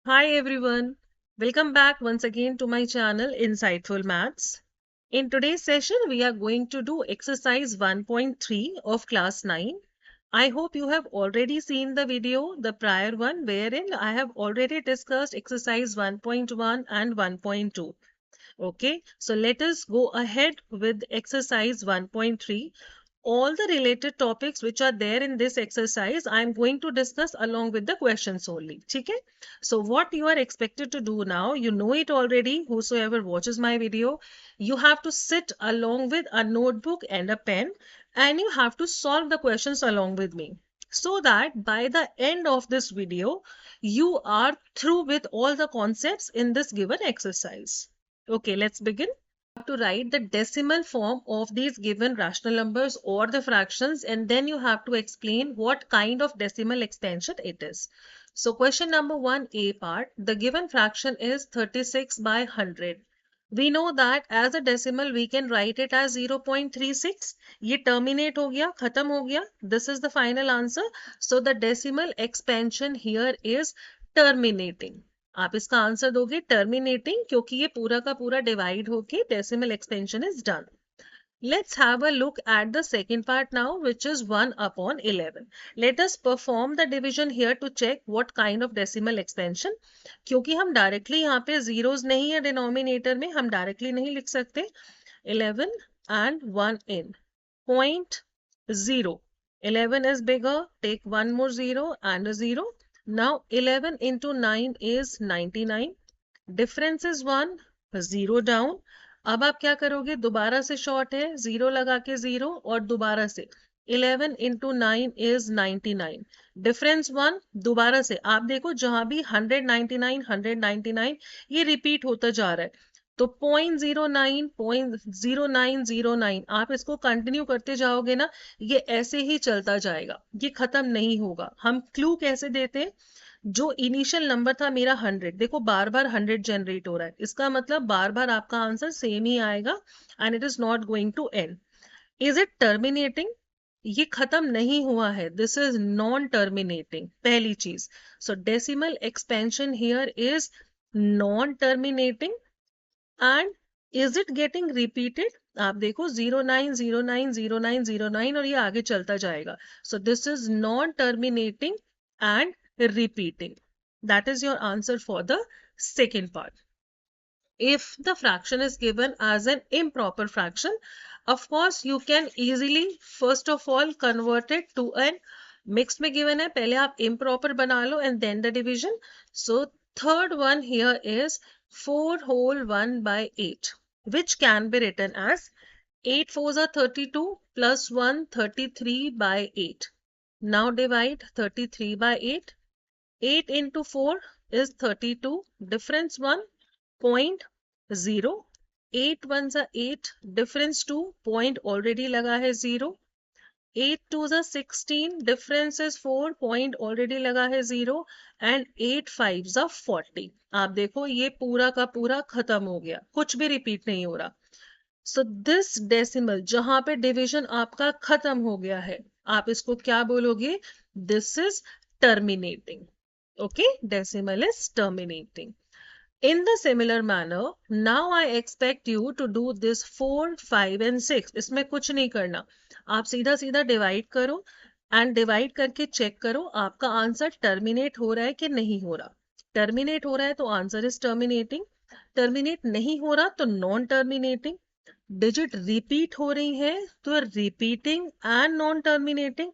Hi everyone, welcome back once again to my channel Insightful Maths. In today's session, we are going to do exercise 1.3 of class 9. I hope you have already seen the video, the prior one, wherein I have already discussed exercise 1.1 and 1.2. Okay, so let us go ahead with exercise 1.3. All the related topics which are there in this exercise, I am going to discuss along with the questions only. Okay? So what you are expected to do now, you know it already, whosoever watches my video, you have to sit along with a notebook and a pen and you have to solve the questions along with me. So that by the end of this video, you are through with all the concepts in this given exercise. Okay, let's begin. To write the decimal form of these given rational numbers or the fractions, and then you have to explain what kind of decimal expansion it is. So question number 1A part, the given fraction is 36 by 100. We know that as a decimal we can write it as 0.36. ये terminate हो गया, खत्म हो गया. This is the final answer. So the decimal expansion here is terminating. आप इसका answer दोगे terminating, क्योंकि ये पूरा का पूरा डिवाइड होके decimal expansion is done. Let's have a look at the second part now, which is 1 upon 11. Let us perform the division here to check what kind of decimal expansion. क्योंकि हम directly यहाँ पे zeros नहीं है denominator में, हम directly नहीं लिख सकते. 11 and 1 in point 0. 11 is bigger, take one more 0 and a 0. Now 11 into 9 is 99. Difference is 1, 0 down. अब आप क्या करोगे, दोबारा से शॉर्ट है, 0 लगा के 0 और दोबारा से 11 into 9 is 99. डिफरेंस 1, दोबारा से आप देखो जहां भी 199 ये रिपीट होता जा रहा है. तो 0.09 आप इसको कंटिन्यू करते जाओगे ना, ये ऐसे ही चलता जाएगा, ये खत्म नहीं होगा. हम क्लू कैसे देते हैं, जो इनिशियल नंबर था मेरा 100, देखो बार बार 100 जनरेट हो रहा है, इसका मतलब बार बार आपका आंसर सेम ही आएगा end it is not going to end. Is it terminating? ये खत्म नहीं हुआ है, दिस इज नॉन टर्मिनेटिंग, पहली चीज. सो decimal expansion here is non terminating. And is it getting repeated? आप देखो 09090909 और ये आगे चलता जाएगा. So this is non terminating and repeating. That is your answer for the second part. If the fraction is given as an improper fraction, of course you can easily first of all convert it to an mixed में given है, पहले आप improper बना लो and then the division. So third one here is 4 whole 1 by 8, which can be written as 8 fours are 32 plus 1 33 by 8. Now divide 33 by 8. 8 into 4 is 32. Difference 1, 0.0. 8 ones are 8. Difference 2, point already लगा है 0. 8 twos are 16. Difference is 4, point already लगा है 0. And 8 fives are 40. आप देखो ये पूरा का पूरा खत्म हो गया, कुछ भी रिपीट नहीं हो रहा. So this decimal जहां पे डिविजन आपका खत्म हो गया है, आप इसको क्या बोलोगे? This is terminating. Okay, decimal is terminating. In the similar manner, now I expect you to do this 4, 5 and 6. इसमें कुछ नहीं करना, आप सीधा सीधा डिवाइड करो एंड डिवाइड करके चेक करो आपका आंसर टर्मिनेट हो रहा है कि नहीं हो रहा. टर्मिनेट हो रहा है तो आंसर इज टर्मिनेटिंग. टर्मिनेट नहीं हो रहा तो नॉन टर्मिनेटिंग. डिजिट रिपीट हो रही है तो repeating and non terminating.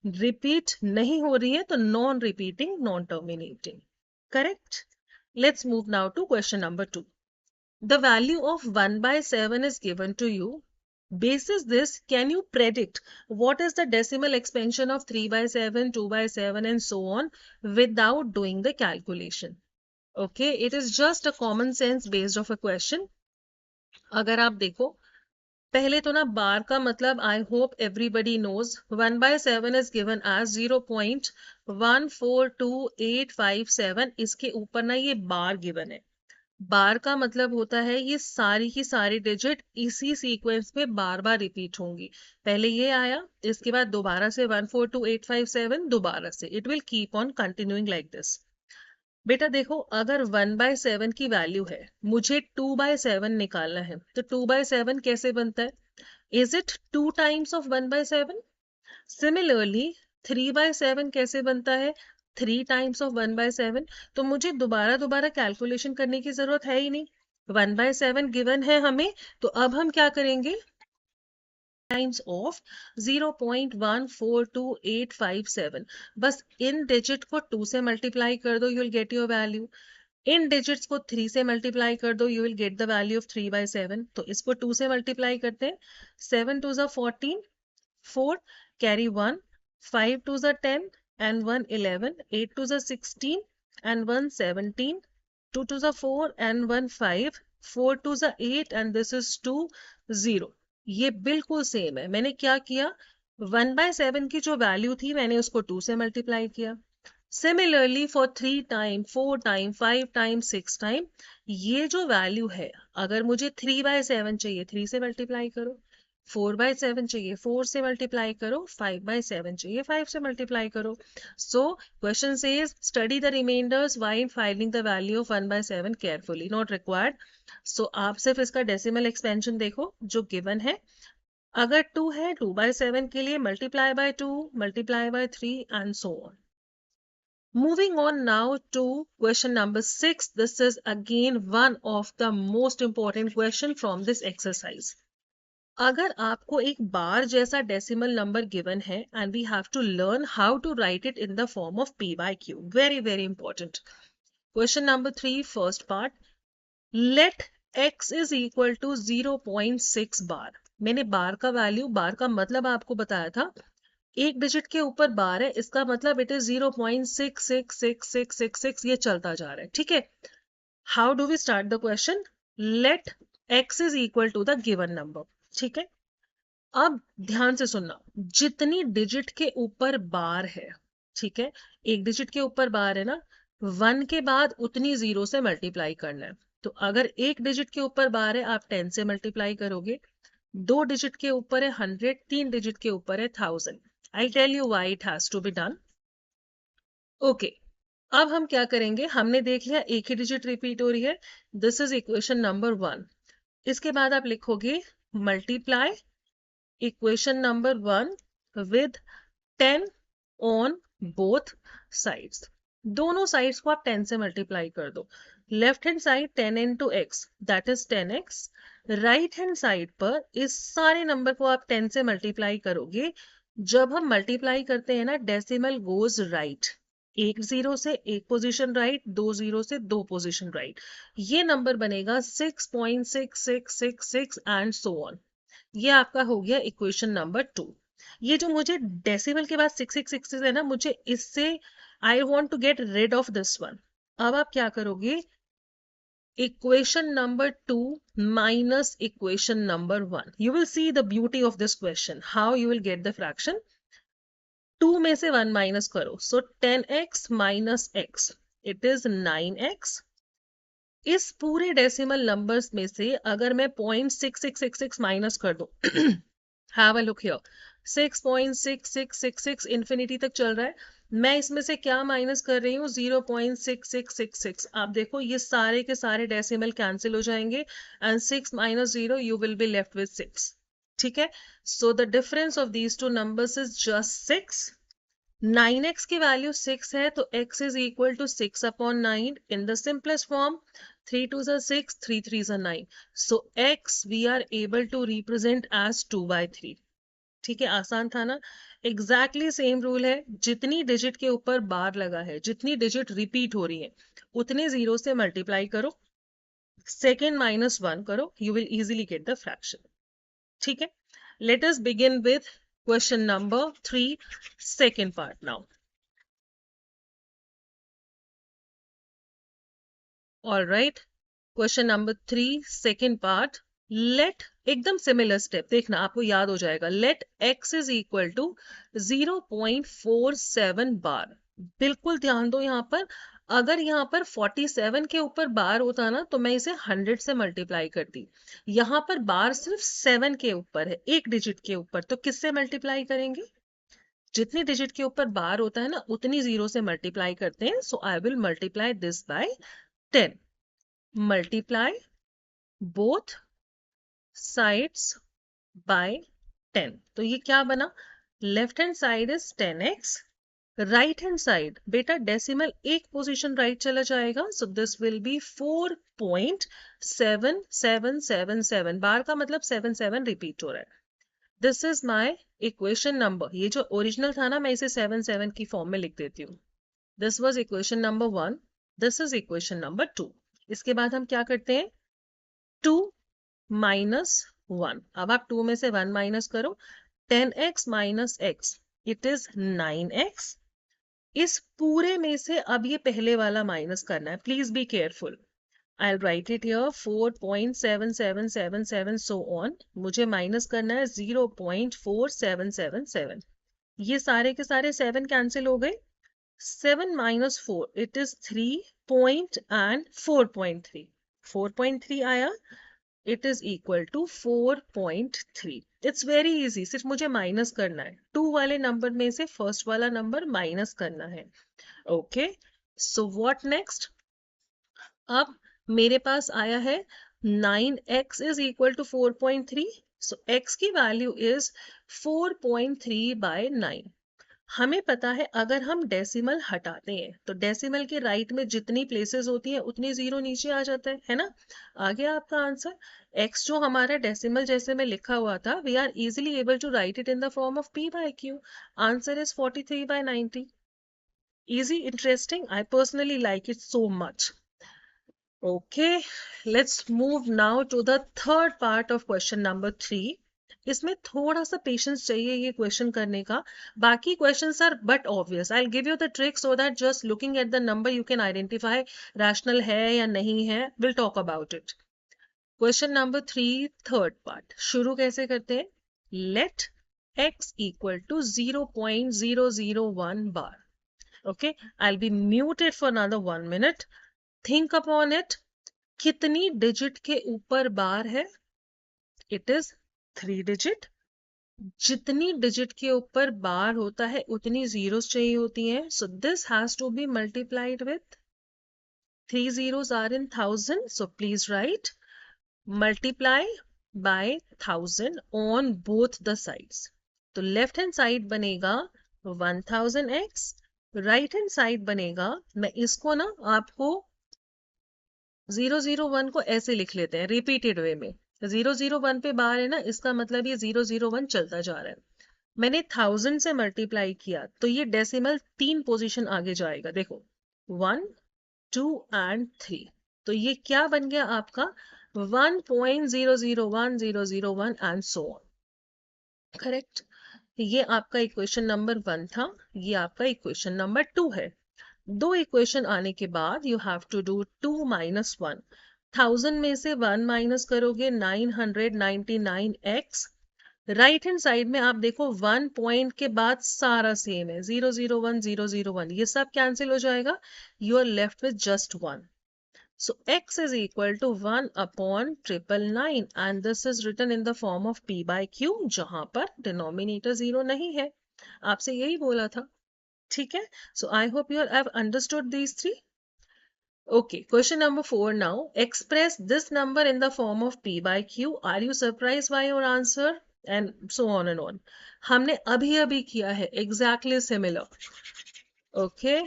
Repeat नहीं हो रही है तो non repeating, non terminating. Correct. Let's move now to question number 2. The value of 1 by 7 is given to you. Basis this, can you predict what is the decimal expansion of 3 by 7, 2 by 7 and so on without doing the calculation? Okay, it is just a common sense based of a question. अगर आप देखो, पहले तो ना bar का मतलब I hope everybody knows. 1 by 7 is given as 0.142857. इसके ऊपर ना ये बार गिवन है. बार का मतलब होता है ये सारी की सारी डिजिट इसी सीक्वेंस में बार बार रिपीट होंगी. पहले ये आया, इसके बाद दोबारा से 142857, दोबारा से. It will keep on continuing like this. बेटा देखो, अगर 1/7 की वैल्यू है, मुझे 2/7 निकालना है, तो 2/7 कैसे बनता है? Is it 2 times of 1/7? Similarly 3/7 कैसे बनता है? 3 टाइम्स ऑफ 1/7। तो मुझे दोबारा दोबारा कैलकुलेशन करने की जरूरत है ही नहीं, 1/7 गिवन है हमें। तो अब हम क्या करेंगे? टाइम्स ऑफ 0.142857, बस इन डिजिट को 2 से मल्टीप्लाई कर दो, you will get your value. In digits को 3 से मल्टीप्लाई कर दो, you will get the value of 3/7। तो इसको 2 से मल्टीप्लाई करते हैं, 7 2 14, 4 carry 1, 5 2 10 and 1 11, 8 2 16 and 1 17, 2 2 4 and 1 5, 4 2 8 and this is 2 0। ये बिल्कुल सेम है। मैंने क्या किया, 1/7 की जो वैल्यू थी मैंने उसको 2 से मल्टीप्लाई किया। Similarly for 3 time, 4 time, 5 time, 6 time, ये जो वैल्यू है, अगर मुझे 3/7 चाहिए 3 से मल्टीप्लाई करो, 4/7 चाहिए 4 से मल्टीप्लाई करो, 5/7 चाहिए 5 से मल्टीप्लाई करो। So question says study the remainders while finding the value of 1/7 carefully, not required. So आप सिर्फ इसका डेसिमल एक्सपेंशन देखो जो गिवन है। अगर 2 है, 2/7 के लिए multiply by 2, multiply by 3 and so on. Moving on now to question number 6. This is again one of the most important question from this exercise. अगर आपको एक बार जैसा डेसिमल नंबर गिवन है and we have to learn how to write it in the form of p/q, very very important. Question number 3 first part, let x is equal to 0.6 bar. मैंने bar का value, बार का मतलब आपको बताया था, एक digit के ऊपर बार है, इसका मतलब इट इज 0.66666, ये चलता जा रहा है, ठीक है। How do we start the question? Let x is equal to the given number, ठीक है। अब ध्यान से सुनना, जितनी डिजिट के ऊपर बार है, ठीक है, एक डिजिट के ऊपर बार है ना, 1 के बाद उतनी 0 से मल्टीप्लाई करना है। तो अगर एक डिजिट के ऊपर बार है, आप 10 से मल्टीप्लाई करोगे। 2 डिजिट के ऊपर है 100, 3 डिजिट के ऊपर है 1000। I'll tell you why it has to be done. Okay. अब हम क्या करेंगे, हमने देख लिया एक ही डिजिट रिपीट हो रही है, दिस इज इक्वेशन नंबर 1। इसके बाद आप लिखोगे multiply equation number 1 with 10 on both sides. दोनों साइड्स को आप 10 से मल्टीप्लाई कर दो। Left hand side 10 into x, that is 10x। Right hand side पर इस सारे नंबर को आप 10 से मल्टीप्लाई करोगे। जब हम मल्टीप्लाई करते हैं ना, डेसिमल गोज राइट, एक 0 से एक पोजीशन राइट, 2 0 से 2 पोजीशन राइट। ये नंबर बनेगा 6.6666 एंड सो ऑन। ये आपका हो गया इक्वेशन नंबर 2। ये जो मुझे डेसिमल के बाद 666 है ना, मुझे इससे I want to get rid of this one. अब आप क्या करोगे, equation number 2 minus equation number 1. You will see the beauty of this question, how you will get the fraction. 2 में से 1 माइनस करो, so 10x minus x, it is 9x। इस पूरे decimal numbers में से अगर मैं 0.6666 माइनस कर दूं, have a look here, 6.6666 infinity तक चल रहा है, मैं इसमें से क्या माइनस कर रही हूँ, 0.6666। आप देखो ये सारे के सारे डेसिमल कैंसिल हो जाएंगे and 6 minus 0 you will be left with 6, ठीक है। So the difference of these two numbers is just 6। 9x की वैल्यू 6 है, तो x is equal to 6/9 in the simplest form. 3 2 6, 3 3 9, so x we are able to represent as 2/3, ठीक है। आसान था ना। एग्जैक्टली सेम रूल है, जितनी डिजिट के ऊपर बार लगा है, जितनी डिजिट रिपीट हो रही है, उतने 0 से मल्टीप्लाई करो, सेकेंड माइनस 1 करो, you will easily get the fraction, ठीक है। Let us begin with question number 3 second part now. All right, question number 3 second part. Let, एकदम सिमिलर स्टेप, देखना आपको याद हो जाएगा। Let x is equal to 0.47 bar. बिल्कुल ध्यान दो यहाँ पर, अगर यहाँ पर 47 के ऊपर बार होता ना, तो मैं इसे 100 से मल्टीप्लाई करती। यहाँ पर बार सिर्फ 7 के ऊपर है, एक डिजिट के ऊपर, तो किससे मल्टीप्लाई करेंगे? जितनी डिजिट के ऊपर बार होता है ना उतनी जीरो से मल्टीप्लाई करते हैं. So I will multiply this by 10. Multiply both sides by 10. तो ये क्या बना? Left hand side is 10x, right hand side बेटा डेसिमल एक पोजीशन राइट चला जाएगा. So this will be 4.7777. Bar का मतलब 7 रिपीट हो रहा है. This is my equation number. ये जो ओरिजिनल था ना मैं इसे 7 की फॉर्म में लिख देती हूँ. This was equation number 1. This is equation number 2. इसके बाद हम क्या करते हैं? 2 माइनस 1. अब आप 2 में से 1 माइनस करो. 10x minus x it is 9x. इस पूरे में से अब ये पहले वाला माइनस करना है. Please be careful. I'll write it here 4.7777 so on. मुझे माइनस करना है 0.4777. ये सारे के सारे 7 कैंसिल हो गए. 7 minus 4 it is 3 point and 4.3. 4.3 आया. It is equal to 4.3. It's very easy. सिर्फ मुझे माइनस करना है. 2 वाले नंबर में से फर्स्ट वाला नंबर माइनस करना है. ओके. So what next? अब मेरे पास आया है 9x is equal to 4.3. So x की वैल्यू is 4.3 by 9. हमें पता है अगर हम डेसिमल हटाते हैं तो डेसिमल के राइट में जितनी प्लेसेस होती है उतनी जीरो नीचे आ जाता है ना? आ गया आपका आंसर. x जो हमारा डेसिमल जैसे में लिखा हुआ था we are easily able to write it in the form of p by q. Answer is 43 by 90. Easy, interesting. I personally like it so much. Okay, let's move now to the third part of question number 3. इसमें थोड़ा सा patience चाहिए ये question करने का. बाकी questions are but obvious. I give you the trick so that just looking at the number you can identify rational है या नहीं है. Will talk about it. Question number 3 third part. शुरू कैसे करते हैं? Let x equal to 0.001 bar. Okay, I'll be muted for another 1 minute. Think upon it. कितनी digit के ऊपर बार है? It is 3 digit. जितनी डिजिट के ऊपर बार होता है उतनी जीरोस चाहिए होती हैं. So this has to be multiplied with 3 zeros are in 1000. So please write multiply by 1000 on both the sides. तो लेफ्ट हैंड साइड बनेगा 1000x, राइट हैंड साइड बनेगा, मैं इसको ना आपको 001 को ऐसे लिख लेते हैं रिपीटेड वे में. 001 पे बार है ना, इसका मतलब ये 001 चलता जा रहा है. मैंने 1000 से मल्टीप्लाई किया तो ये डेसिमल 3 पोजीशन आगे जाएगा. देखो 1 2 and 3. तो ये क्या बन गया आपका? 1.001001 and so on. करेक्ट. ये आपका इक्वेशन नंबर 1 था. ये आपका इक्वेशन नंबर 2 है. दो इक्वेशन आने के बाद you have to do 2 minus 1. 1000 में से 1 माइनस करोगे 999x. राइट हैंड साइड में आप देखो 1 पॉइंट के बाद सारा सेम है. 001 001 ये सब कैंसिल हो जाएगा. You are left with just 1. So x is equal to 1 upon 999 and this is written in the form of p by q जहां पर डिनोमिनेटर 0 नहीं है. आपसे यही बोला था. ठीक है. So I hope you have understood these three. Okay, question number 4 now. Express this number in the form of p by q. Are you surprised by your answer? And so on and on. हमने अभी किया है exactly similar. Okay.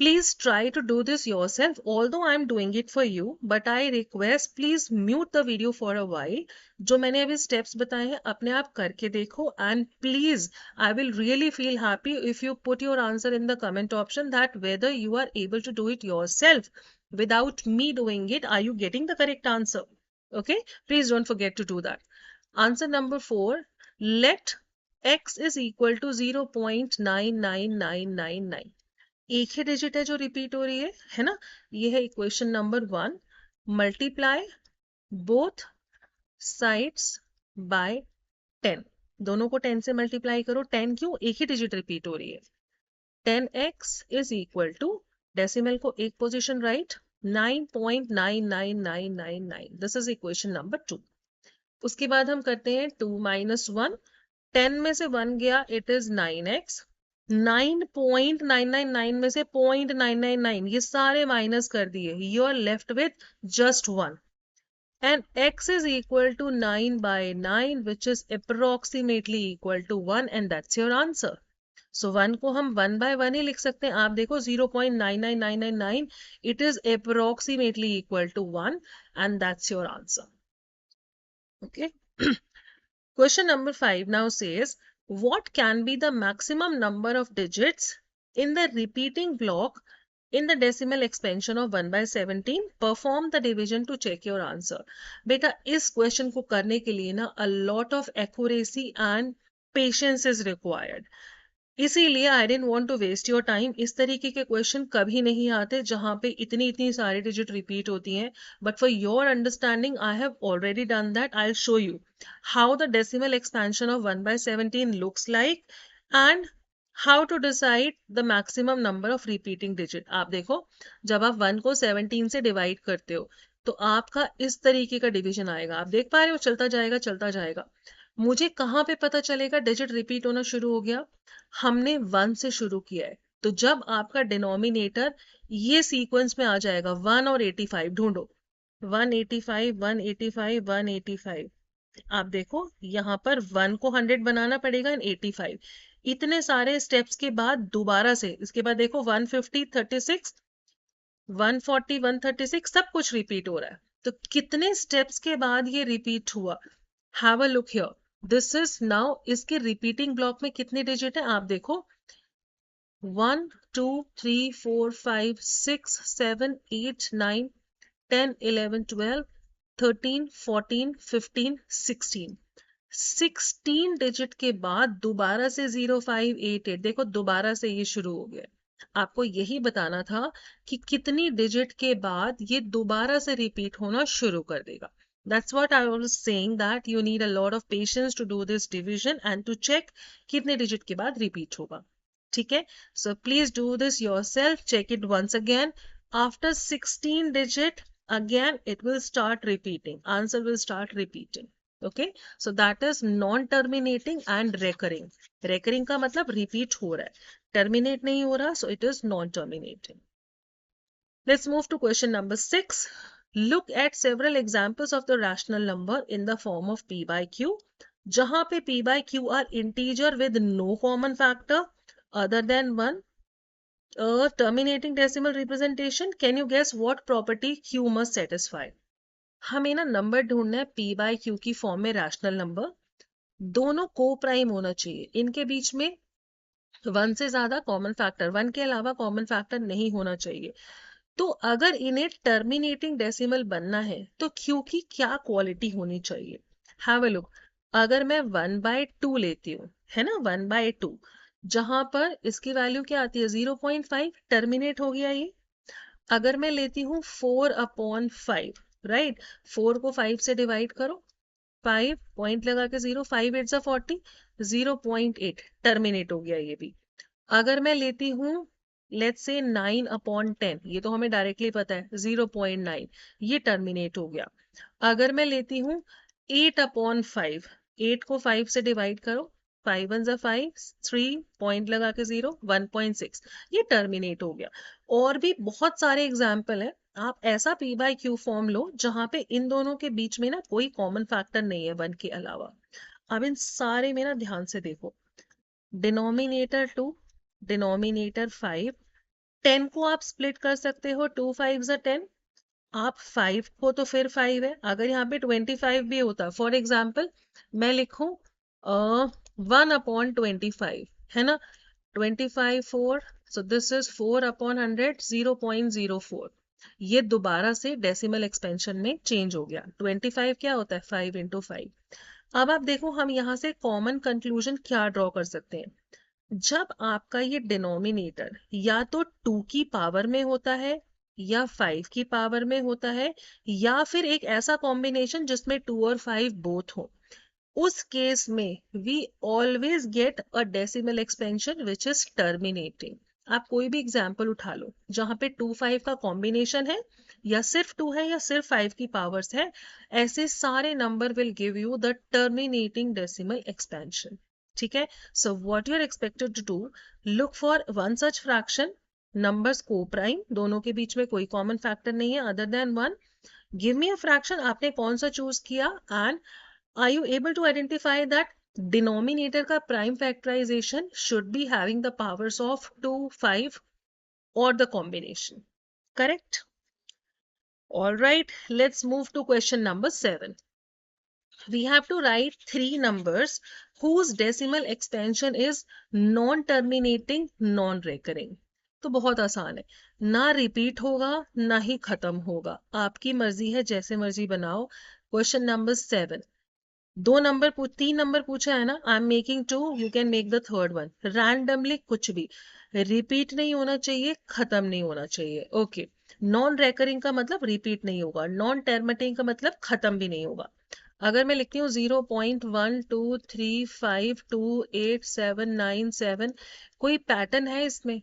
Please try to do this yourself, although I am doing it for you, but I request please mute the video for a while. जो मैंने अभी steps बताए हैं अपने आप करके देखो and please I will really feel happy if you put your answer in the comment option that whether you are able to do it yourself without me doing it. Are you getting the correct answer? Okay, please don't forget to do that. Answer number 4. Let x is equal to 0.99999. एक ही digit है जो repeat हो रही है ना? ये है equation number 1. Multiply both sides by 10. दोनों को 10 से मल्टीप्लाई करो. 10 क्यों? एक ही डिजिट रिपीट हो रही है. 10x is equal to decimal को एक position right 9.99999. This is equation number 2. उसके बाद हम करते हैं 2 minus 1. 10 में से 1 गया, इट इज 9x। 9.999 में से 0.999 ये सारे माइनस कर दिए, you are left with just 1, and x is equal to 9 by 9 which is approximately equal to 1 and that's your answer. So 1 को हम 1 by 1 ही लिख सकते हैं, आप देखो 0.99999, it is approximately equal to 1 and that's your answer. Okay. Question number 5 now says, what can be the maximum number of digits in the repeating block in the decimal expansion of 1 by 17? Perform the division to check your answer. बेटा इस question को करने के लिए ना a lot of accuracy and patience is required. इसीलिए I don't want to waste your time. इस तरीके के क्वेश्चन कभी नहीं आते जहां पे इतनी इतनी सारी डिजिट रिपीट होती हैं, but for your understanding I have already done that. I will show you how the decimal expansion of 1 by 17 looks like and how to decide the maximum number of repeating digit. आप देखो, जब आप 1 को 17 से divide करते हो तो आपका इस तरीके का डिवीजन आएगा, आप देख पा रहे हो, चलता जाएगा चलता जाएगा। मुझे कहाँ पे पता चलेगा डिजिट रिपीट होना शुरू हो गया? हमने 1 से शुरू किया है, तो जब आपका डिनोमिनेटर ये सीक्वेंस में आ जाएगा 1 और 85, ढूंढो 185 185 185। आप देखो यहाँ पर 1 को 100 बनाना पड़ेगा एंड 85, इतने सारे स्टेप्स के बाद दोबारा से इसके बाद देखो 150 36 140 136 सब कुछ रिपीट हो रहा है। तो कितने स्टेप्स के बाद ये रिपीट हुआ? Have a look here, this is now, इसके रिपीटिंग ब्लॉक में कितने डिजिट है आप देखो, 1 2 3 4 5 6 7 8 9 10 11 12 13 14 15 16 16 डिजिट के बाद दोबारा से 0588, देखो दोबारा से ये शुरू हो गया। आपको यही बताना था कि कितनी डिजिट के बाद ये दोबारा से रिपीट होना शुरू कर देगा। That's what I was saying, that you need a lot of patience to do this division and to check कितने digit के बाद repeat होगा। ठीक है, so please do this yourself, check it once again. After 16 digit again it will start repeating, answer will start repeating. Okay, so that is non-terminating and recurring. Recurring का मतलब repeat हो रहा है, terminate नहीं हो रहा, so it is non-terminating. Let's move to question number 6. Look at several examples of the rational number in the form of p by q. जहां पे p by q are integer with no common factor other than 1. Terminating decimal representation. Can you guess what property q must satisfy? हमें ना number ढूंढना है p by q की form में rational number, दोनों को प्राइम होना चाहिए, इनके बीच में 1 से ज्यादा कॉमन फैक्टर, 1 के अलावा कॉमन फैक्टर नहीं होना चाहिए। तो अगर इन्हें टर्मिनेटिंग डेसिमल बनना है तो क्यू की क्या क्वालिटी होनी चाहिए? हैव अ लुक, अगर मैं 1 by 2 लेती हूँ, है ना, 1 by 2, जहां पर इसकी वैल्यू क्या आती है 0.5, टर्मिनेट हो गया ये। अगर मैं लेती हूँ 4/5, राइट, 4 को 5 से डिवाइड करो, 5 पॉइंट लगा के 0, 5 8 40, 0.8, टर्मिनेट हो गया ये भी। अगर मैं लेती हूँ लेट्स से 9/10, ये तो हमें डायरेक्टली पता है 0.9, ये टर्मिनेट हो गया। अगर मैं लेती हूँ 8/5, 8 को 5 से डिवाइड करो, 5 1 5, 3 पॉइंट लगा के 0, 1.6, ये टर्मिनेट हो गया। और भी बहुत सारे एग्जाम्पल है, आप ऐसा p by q फॉर्म लो जहां पे इन दोनों के बीच में ना कोई कॉमन फैक्टर नहीं है 1 के अलावा। अब इन सारे में ना ध्यान से देखो, डिनोमिनेटर 2, डिनोमिनेटर 5, 10 को आप स्प्लिट कर सकते हो, 2 5 10, आप 5 को तो फिर 5 है, अगर यहाँ पे 25 भी होता, फॉर एग्जाम्पल मैं लिखूं 1/25, है ना, 25 4, सो दिस इज 4/100, 0.04, ये दोबारा से डेसिमल एक्सपेंशन में चेंज हो गया। 25 क्या होता है 5 × 5। अब आप देखो हम यहाँ से कॉमन कंक्लूजन क्या ड्रॉ कर सकते हैं, जब आपका ये डिनोमिनेटर या तो 2 की पावर में होता है या 5 की पावर में होता है, या फिर एक ऐसा कॉम्बिनेशन जिसमें 2 और 5 बोथ हो, उस केस में we always get a decimal expansion which is terminating. आप कोई भी एग्जाम्पल उठा लो जहां पे 2 5 का कॉम्बिनेशन है, या सिर्फ 2 है या सिर्फ 5 की पावर्स है, ऐसे सारे number will give you the terminating decimal expansion. ठीक है. So what you're expected to do, look for one such fraction, numbers co-prime, दोनों के बीच में कोई common factor नहीं है other than 1. Give me a fraction, आपने कौन सा choose किया, and are you able to identify that denominator का prime factorization should be having the powers of 2, 5 or the combination. Correct? All right, let's move to question number 7. We have to write 3 numbers whose decimal expansion is non-terminating, non-recurring. तो बहुत आसान है, ना repeat होगा ना ही खत्म होगा, आपकी मर्जी है, जैसे मर्जी बनाओ. Question number 7. 3 नंबर पूछा है ना. I am making 2, you can make the third one. Randomly कुछ भी, रिपीट नहीं होना चाहिए, खत्म नहीं होना चाहिए. ओके. नॉन रेकरिंग का मतलब रिपीट नहीं होगा, नॉन टर्मिनेटिंग का मतलब खत्म भी नहीं होगा. अगर मैं लिखती हूँ 0.123528797, कोई पैटर्न है इसमें?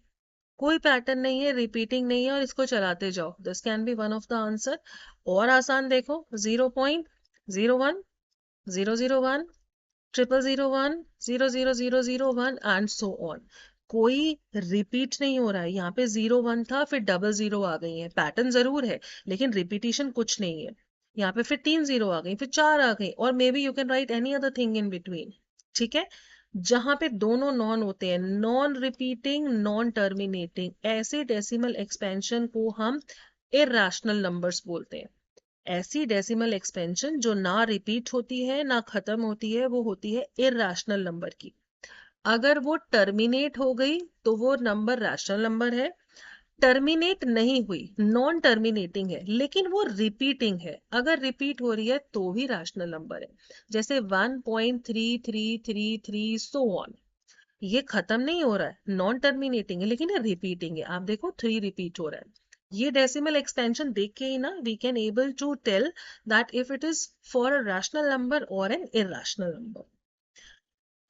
कोई पैटर्न नहीं है, रिपीटिंग नहीं है, और इसको चलाते जाओ. This can be one of the answer. और आसान देखो, 0.01, 001, 0001, 00001 एंड सो ऑन. कोई रिपीट नहीं हो रहा है. यहाँ पे 01 था, फिर 00 आ गई है, पैटर्न जरूर है लेकिन रिपीटिशन कुछ नहीं है. यहाँ पे फिर 3 0 आ गई, फिर 4 आ गई, और may be you can write any other thing in between. ठीक है. जहां पे दोनों नॉन होते हैं, नॉन रिपीटिंग, नॉन टर्मिनेटिंग, ऐसे डेसिमल एक्सपेंशन को हम इरैशनल नंबर्स बोलते हैं. ऐसी डेसिमल एक्सपेंशन जो ना रिपीट होती है ना खत्म होती है, वो होती है इरैशनल नंबर की. अगर वो टर्मिनेट हो गई तो वो नंबर रैशनल नंबर है. टर्मिनेट नहीं हुई, नॉन टर्मिनेटिंग है, लेकिन वो रिपीटिंग है, अगर रिपीट हो रही है तो भी रैशनल नंबर है. जैसे 1.3333 सो ऑन, ये खत्म नहीं हो रहा है, नॉन टर्मिनेटिंग है, लेकिन ये रिपीटिंग है. आप देखो 3 रिपीट हो रहा है. ये डेसिमल एक्सटेंशन देख के ही ना we can able to tell that if it is for a rational number और an irrational number.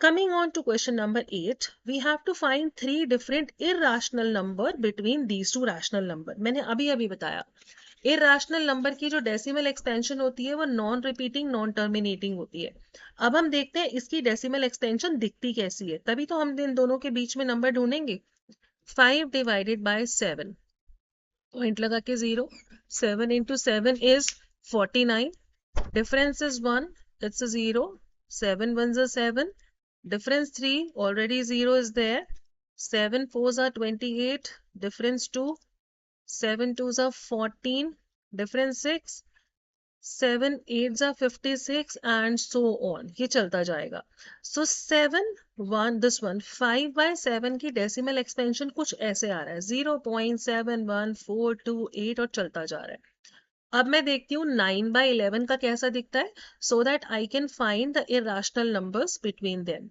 Coming on to question number 8, we have to find 3 different irrational number between these two rational number. मैंने अभी बताया, irrational number की जो decimal expansion होती है वो non repeating, non terminating होती है. अब हम देखते हैं इसकी decimal extension दिखती कैसी है, तभी तो हम इन दोनों के बीच में नंबर ढूंढेंगे. 5 divided by 7, पॉइंट लगा के 0. 7 into 7 is 49. Difference is 1, it's a 0. 7 ones are 7. Difference 3, already 0 is there. 7 4s are 28. Difference 2, 7 2s are 14. Difference 6, 7 8s are 56 and so on. ये चलता जाएगा. So 7 1 this one 5 by 7 की decimal expansion कुछ ऐसे आ रहा है, 0.71428 और चलता जा रहा है. अब मैं देखती हूँ 9 by 11 का कैसा दिखता है, so that I can find the irrational numbers between them.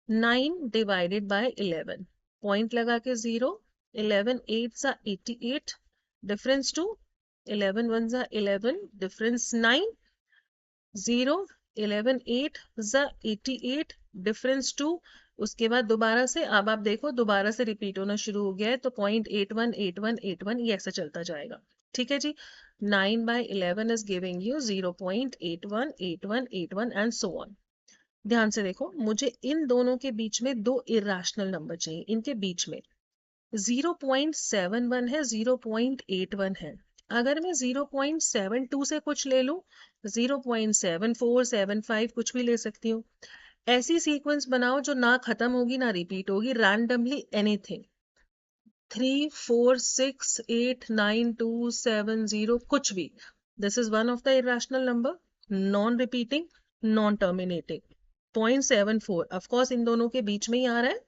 9 divided by 11, point लगा के 0. 11 8s are 88. Difference 2, 11 1s are 11. Difference 9. 0 11 8s are 88. Difference 2. उसके बाद दोबारा से, अब आप देखो दोबारा से रिपीट होना शुरू हो गया है, तो 0.81 81 81 ये ऐसा चलता जाएगा. ठीक है जी. 9 by 11 is giving you 0.81 81 81 and so on. ध्यान से देखो, मुझे इन दोनों के बीच में 2 इरैशनल नंबर चाहिए. इनके बीच में 0.71 है, 0.81 है. अगर मैं 0.72 से कुछ ले लूं, 0.74 75 कुछ भी ले सकती हूँ. ऐसी सीक्वेंस बनाओ जो ना खत्म होगी ना रिपीट होगी, रैंडमली एनीथिंग. 3 4 6 8 9 2 7 0 कुछ भी. This is one of the irrational number, non repeating, non terminating. 0.74 of course इन दोनों के बीच में ही आ रहा है.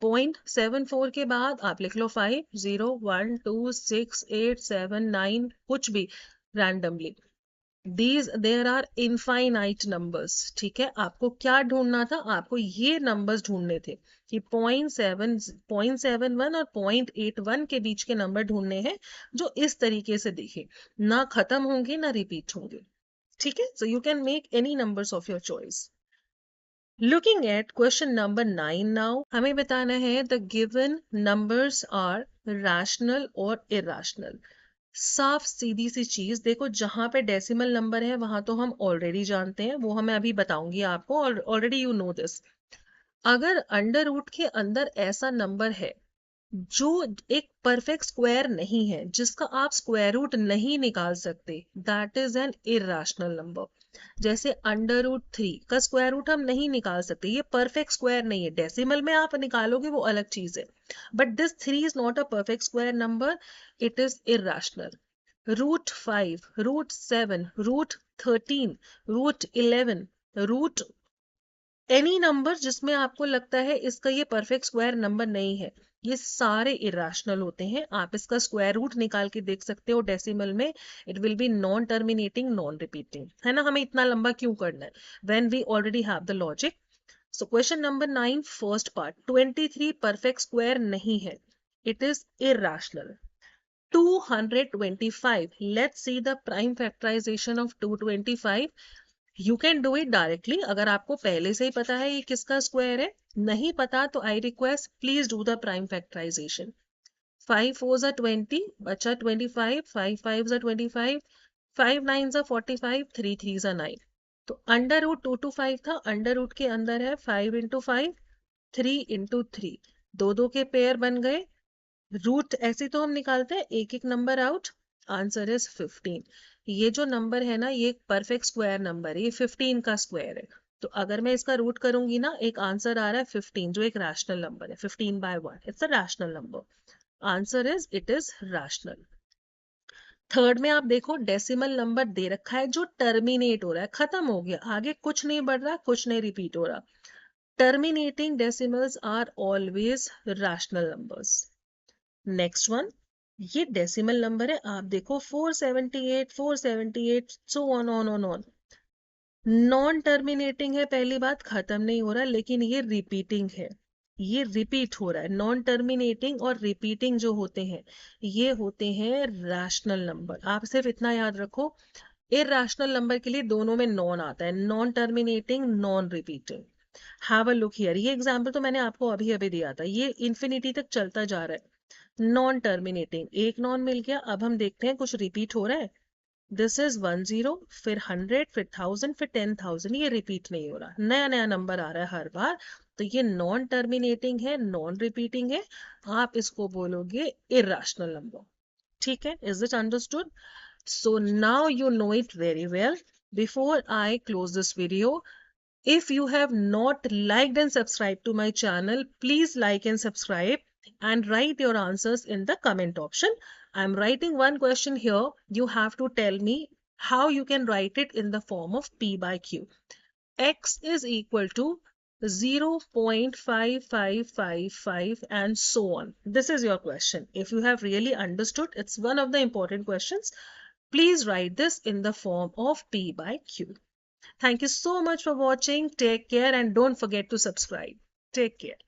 0.74 के बाद आप लिख लो 5 0 1 2 6 8 7 9 कुछ भी randomly. These there are infinite numbers. ठीक है, आपको क्या ढूंढना था, आपको ये नंबर्स ढूंढने थे कि 0.71 और 0.81 के बीच के नंबर ढूंढने हैं जो इस तरीके से दिखे, ना खत्म होंगे ना रिपीट होंगे. ठीक है. So you can make any numbers of your choice. Looking at question number 9 now, हमें बताना है the given numbers are rational और irrational. साफ सीधी सी चीज देखो, जहां पे डेसिमल नंबर है वहां तो हम ऑलरेडी जानते हैं, वो हमें अभी बताऊंगी आपको, और ऑलरेडी यू नो दिस. अगर अंडर रूट के अंदर ऐसा नंबर है जो एक परफेक्ट स्क्वायर नहीं है, जिसका आप स्क्वायर रूट नहीं निकाल सकते, that is an irrational number. जैसे अंडर रूट 3 का स्क्वायर रूट हम नहीं निकाल सकते, ये परफेक्ट स्क्वायर नहीं है। डेसिमल में आप निकालोगे वो अलग चीज है, but this 3 is not a perfect square number, it is irrational. Root 5, root 7, root 13, root 11, root any number जिसमें आपको लगता है इसका ये परफेक्ट स्क्वायर नंबर नहीं है, ये सारे इरेशनल होते हैं। आप इसका स्क्वायर रूट निकाल के देख सकते हो डेसिमल में, it will be non terminating non repeating, है ना। हमें इतना लंबा क्यों करना है when we already have the logic. So question number 9 first part, 23 perfect square नहीं है, it is irrational. 225, let's see the prime factorization of 225. You can do it directly, अगर आपको पहले से ही पता है ये किसका स्क्वायर है। नहीं पता तो I request please do the prime factorisation. 5 4 ज़ा 20, बचा 25, 5 5 ज़ा 25, 5 9 ज़ा 45, 3 3 ज़ा 9। तो अंडर रूट 225 था, अंडर रूट के अंदर है 5 इंटू 5, 3 इंटू 3, दो दो के पेयर बन गए। रूट ऐसे तो हम निकालते हैं एक एक नंबर आउट, आंसर इज 15। ये जो नंबर है ना, ये एक परफेक्ट स्क्वायर नंबर है, ये 15 का स्क्वायर है। तो अगर मैं इसका रूट करूंगी ना, एक आंसर आ रहा है 15, जो एक रैशनल नंबर है, 15/1, it's a rational number. Answer is it is rational. Third में आप देखो डेसिमल नंबर दे रखा है जो टर्मिनेट हो रहा है, खत्म हो गया, आगे कुछ नहीं बढ़ रहा, कुछ नहीं रिपीट हो रहा। Terminating decimals are always rational numbers. Next one, ये डेसिमल नंबर है, आप देखो 478, 478, so on on on on. Non terminating है, पहली बात, खत्म नहीं हो रहा, लेकिन ये रिपीटिंग है, ये रिपीट हो रहा है। नॉन टर्मिनेटिंग और रिपीटिंग जो होते हैं, ये होते हैं रैशनल नंबर। आप सिर्फ इतना याद रखो, इरैशनल नंबर के लिए दोनों में नॉन आता है, non terminating non repeating. Have a look here, ये एग्जांपल तो मैंने आपको अभी अभी दिया था, ये इंफिनिटी तक चलता जा रहा है। नॉन टर्मिनेटिंग, एक नॉन मिल गया, अब हम देखते हैं कुछ रिपीट हो रहा है। दिस इज 10, फिर 100, फिर 1000, फिर 10,000, ये रिपीट नहीं हो रहा, नया नया नंबर आ रहा है हर बार। तो ये नॉन टर्मिनेटिंग है, नॉन रिपीटिंग है, आप इसको बोलोगे इरैशनल नंबर। ठीक है, is it understood? So now you know it very well. Before I close this video, if you have not liked and subscribed to my channel, please like and subscribe and write your answers in the comment option. I'm writing one question here. You have to tell me how you can write it in the form of P by Q. X is equal to 0.5555 and so on. This is your question. If you have really understood, it's one of the important questions. Please write this in the form of P by Q. Thank you so much for watching. Take care and don't forget to subscribe. Take care.